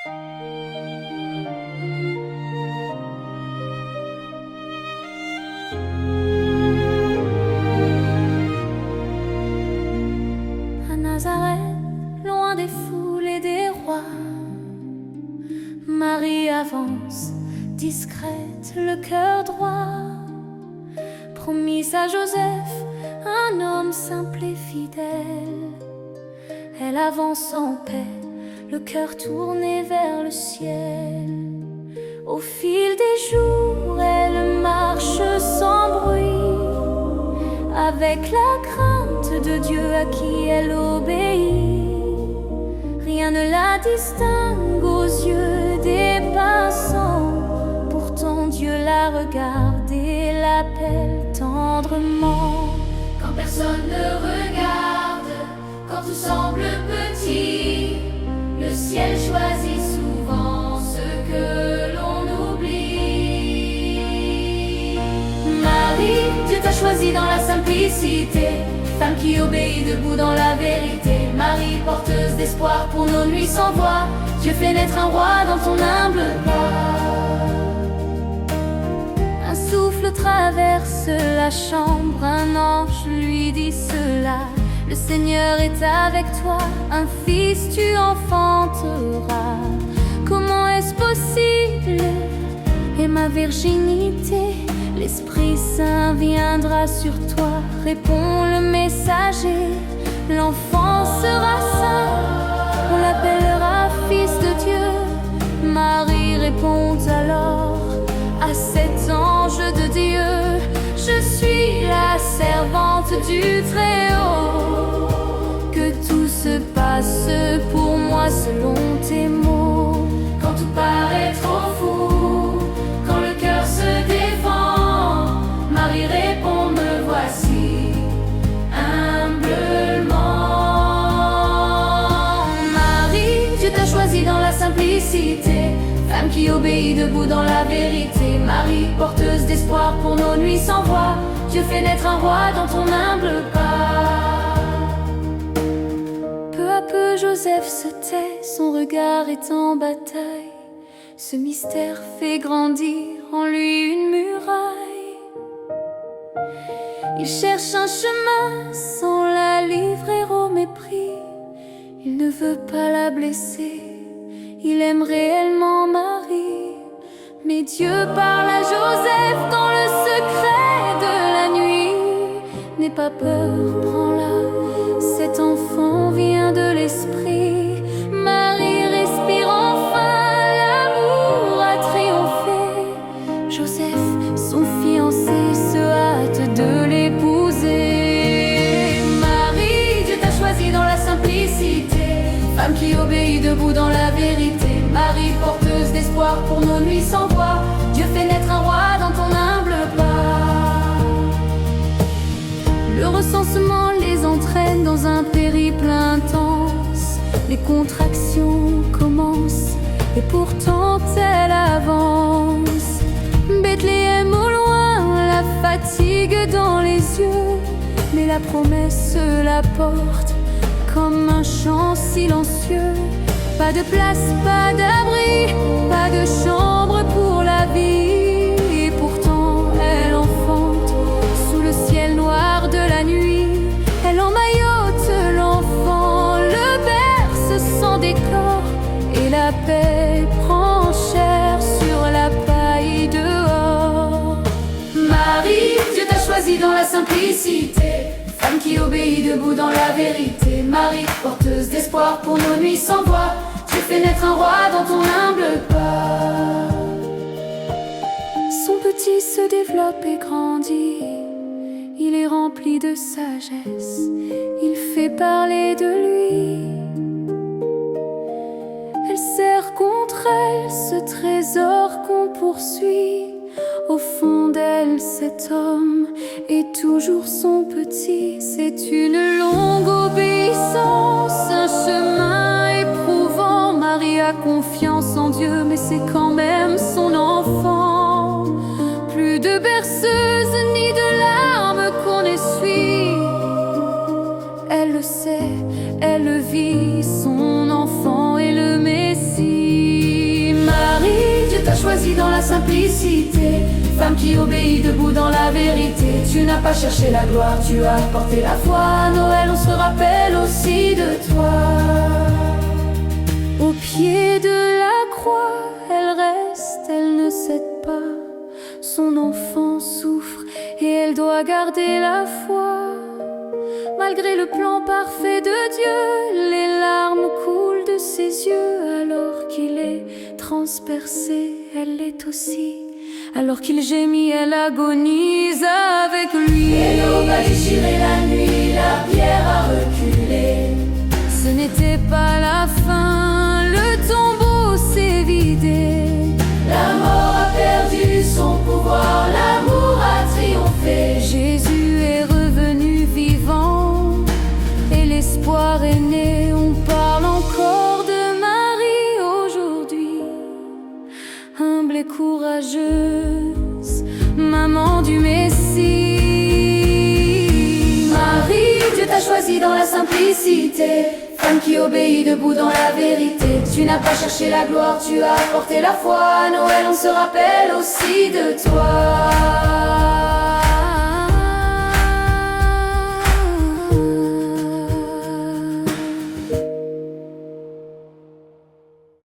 À Nazareth, loin des foules et des rois, Marie avance, discrète, le cœur droit. Promise à Joseph, un homme simple et fidèle. Elle avance en paix, le cœur tourné vers le ciel. Au fil des jours, elle marche sans bruit, avec la crainte de Dieu à qui elle obéit. Rien ne la distingue aux yeux des passants. Pourtant Dieu la regarde et l'appelle tendrement. Quand personne ne regarde, quand tout semble petit, le ciel choisit souvent ce que l'on oublie. Marie, Dieu t'a choisi dans la simplicité, femme qui obéit debout dans la vérité. Marie, porteuse d'espoir pour nos nuits sans voix, Dieu fait naître un roi dans ton humble pas. Un souffle traverse la chambre, un ange lui dit cela: le Seigneur est avec toi, un fils tu enfanteras. Comment est-ce possible? Et ma virginité, l'Esprit Saint viendra sur toi. Répond le messager, l'enfant sera saint, on l'appellera fils de Dieu. Marie répond alors à cet ange de Dieu: je suis la servante du Très-Haut, que tout se passe pour moi selon tes mots. Quand tout paraît trop fou, quand le cœur se défend, Marie répond: me voici humblement. Marie, Dieu t'a choisi dans la simplicité, femme qui obéit debout dans la vérité. Marie, porteuse d'espoir pour nos nuits sans voix, Dieu fait naître un roi dans ton humble pas. Peu à peu Joseph se tait, son regard est en bataille. Ce mystère fait grandir en lui une muraille. Il cherche un chemin sans la livrer au mépris. Il ne veut pas la blesser, il aime réellement Marie. Mais Dieu parle à Joseph dans le secret de la nuit. N'aie pas peur, prends-la, cet enfant vient de l'Esprit. Marie respire enfin, l'amour a triomphé. Joseph, son fiancé, se hâte de l'épouser. Marie, Dieu t'a choisi dans la simplicité, femme qui obéit debout dans la vérité. Marie, porteuse d'espoir pour nos nuits sans voix, Dieu fait naître un roi dans ton humble pas. Le recensement les entraîne dans un périple intense. Les contractions commencent et pourtant elle avance. Bethléem au loin, la fatigue dans les yeux, mais la promesse la porte comme un chant silencieux. Pas de place, pas d'abri, pas de chambre pour la vie. Et pourtant elle enfante sous le ciel noir de la nuit. Elle emmaillote l'enfant, le berce sans décor, et la paix prend chair sur la paille dehors. Marie, Dieu t'a choisi dans la simplicité, femme qui obéit debout dans la vérité. Marie, porteuse d'espoir pour nos nuits sans voix, Dieu fait naître un roi dans ton humble pas. Son petit se développe et grandit, il est rempli de sagesse, il fait parler de lui. Elle serre contre elle ce trésor qu'on poursuit. Au fond d'elle, cet homme est toujours son petit. C'est une longue obéissance, un chemin éprouvant. Marie a confiance en Dieu, mais c'est quand même son enfant. Plus de berceuse ni de larmes qu'on essuie. Elle le sait, elle le vit, son enfant est le Messie. t'a choisi dans la simplicité, femme qui obéit debout dans la vérité. Tu n'as pas cherché la gloire, tu as porté la foi. À Noël on se rappelle aussi de toi. Au pied de la croix, elle reste, elle ne cède pas. Son enfant souffre et elle doit garder la foi. Malgré le plan parfait de Dieu, les larmes coulent de ses yeux. Alors qu'il est transpercé, elle l'est aussi. Alors qu'il gémit, elle agonise avec lui. Et l'aube a déchiré la nuit, la pierre a reculé. Ce n'était pas la fin, le tombeau s'est vidé. La mort a perdu son pouvoir, l'amour a triomphé. Jésus est revenu vivant et l'espoir est né. On parle encore de Marie aujourd'hui, humble et courageuse, maman du Messie. Marie, Dieu t'a choisi dans la simplicité, femme qui obéit debout dans la vérité. Tu n'as pas cherché la gloire, tu as porté la foi. À Noël on se rappelle aussi de toi.